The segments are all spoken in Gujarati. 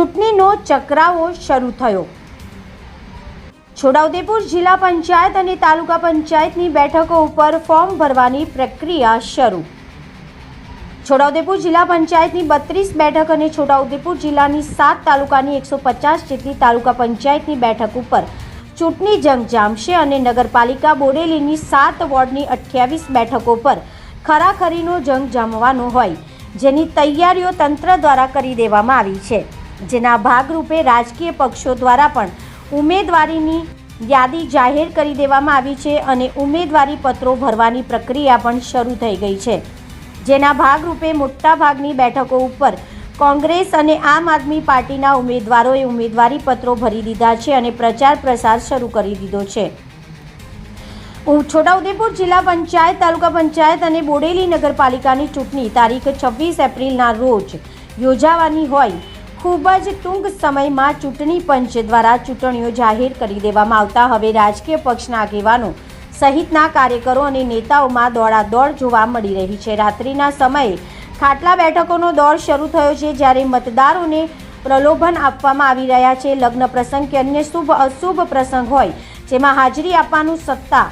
ચૂંટણીનો ચક્રાવો શરૂ થયો। છોટાઉદેપુર જિલ્લા પંચાયત અને તાલુકા પંચાયતની બેઠકો ઉપર ફોર્મ ભરવાની પ્રક્રિયા શરૂ। છોટાઉદેપુર જિલ્લા પંચાયતની 32 બેઠક અને છોટાઉદેપુર જિલ્લાની 7 તાલુકાની 150 જેટલી તાલુકા પંચાયતની બેઠક ઉપર ચૂંટણી જંગ જામશે અને નગરપાલિકા બોડેલીની 7 વોર્ડની 28 બેઠકો પર ખરાખરીનો જંગ જામવાનો હોય, જેની તૈયારીઓ તંત્ર દ્વારા કરી દેવામાં આવી છે। જેના ભાગરૂપે રાજકીય પક્ષો દ્વારા પણ ઉમેદવારીની યાદી જાહેર કરી દેવામાં આવી છે અને ઉમેદવારી પત્રો ભરવાની પ્રક્રિયા પણ શરૂ થઈ ગઈ છે। જેના ભાગરૂપે મોટાભાગની બેઠકો ઉપર કોંગ્રેસ અને આમ આદમી પાર્ટીના ઉમેદવારોએ ઉમેદવારી પત્રો ભરી દીધા છે અને પ્રચાર પ્રસાર શરૂ કરી દીધો છે। છોટાઉદેપુર જિલ્લા પંચાયત, તાલુકા પંચાયત અને બોડેલી નગરપાલિકાની ચૂંટણી તારીખ 26 એપ્રિલના રોજ યોજાવાની હોય, ખૂબ જ ટૂંક સમયમાં ચૂંટણી પંચ દ્વારા ચૂંટણીઓ જાહેર કરી દેવામાં આવતા હવે રાજકીય પક્ષના આગેવાનો સહિતના કાર્યકરો અને નેતાઓમાં દોડાદોડ જોવા મળી રહી છે। રાત્રિના સમયે ખાટલા બેઠકોનો દોર શરૂ થયો છે, જ્યારે મતદારોને પ્રલોભન આપવામાં આવી રહ્યા છે। લગ્ન પ્રસંગ કે અન્ય શુભ અશુભ પ્રસંગ હોય, જેમાં હાજરી આપવાનું સત્તા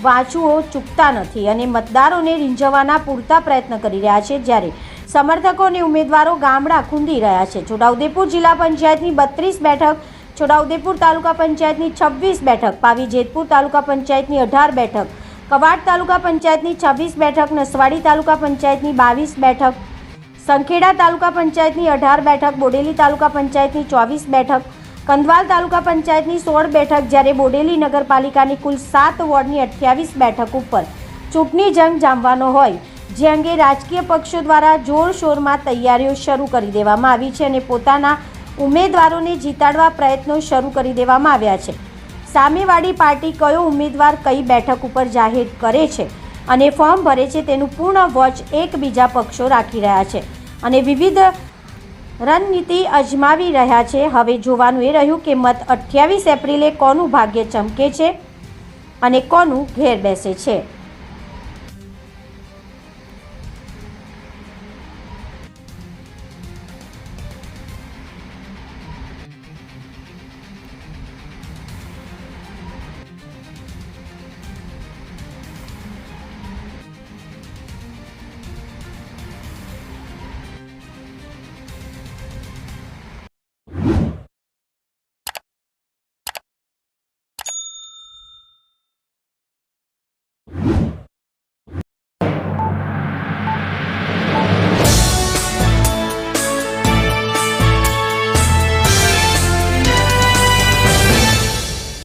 વાંચવો ચૂકતા નથી અને મતદારોને રીંઝવવાના પૂરતા પ્રયત્ન કરી રહ્યા છે, જ્યારે સમર્થકો અને ઉમેદવારો ગામડા ખૂંદી રહ્યા છે। છોટાઉદેપુર જિલ્લા પંચાયતની 32 બેઠક, છોટાઉદેપુર તાલુકા પંચાયતની 26 બેઠક, પાવી જેતપુર તાલુકા પંચાયતની 18 બેઠક, કવાડ તાલુકા પંચાયતની 26 બેઠક, નસવાડી તાલુકા પંચાયતની 22 બેઠક, સંખેડા તાલુકા પંચાયતની 18 બેઠક, બોડેલી તાલુકા પંચાયતની 24 બેઠક, કંધવાલ તાલુકા પંચાયતની 16 બેઠક, જ્યારે બોડેલી નગરપાલિકાની કુલ 7 વોર્ડની 28 બેઠક ઉપર ચૂંટણી જંગ જામવાનો હોય, જે અંગે રાજકીય પક્ષો દ્વારા જોરશોરમાં તૈયારીઓ શરૂ કરી દેવામાં આવી છે અને પોતાના ઉમેદવારોને જીતાડવા પ્રયત્નો શરૂ કરી દેવામાં આવ્યા છે। સામેવાળી પાર્ટી કયો ઉમેદવાર કઈ બેઠક ઉપર જાહેર કરે છે અને ફોર્મ ભરે છે, તેનું પૂર્ણ વોચ એકબીજા પક્ષો રાખી રહ્યા છે અને વિવિધ રણનીતિ અજમાવી રહ્યા છે। હવે જોવાનું એ રહ્યું કે મત 28 એપ્રિલે કોનું ભાગ્ય ચમકે છે અને કોનું ઘેર બેસે છે।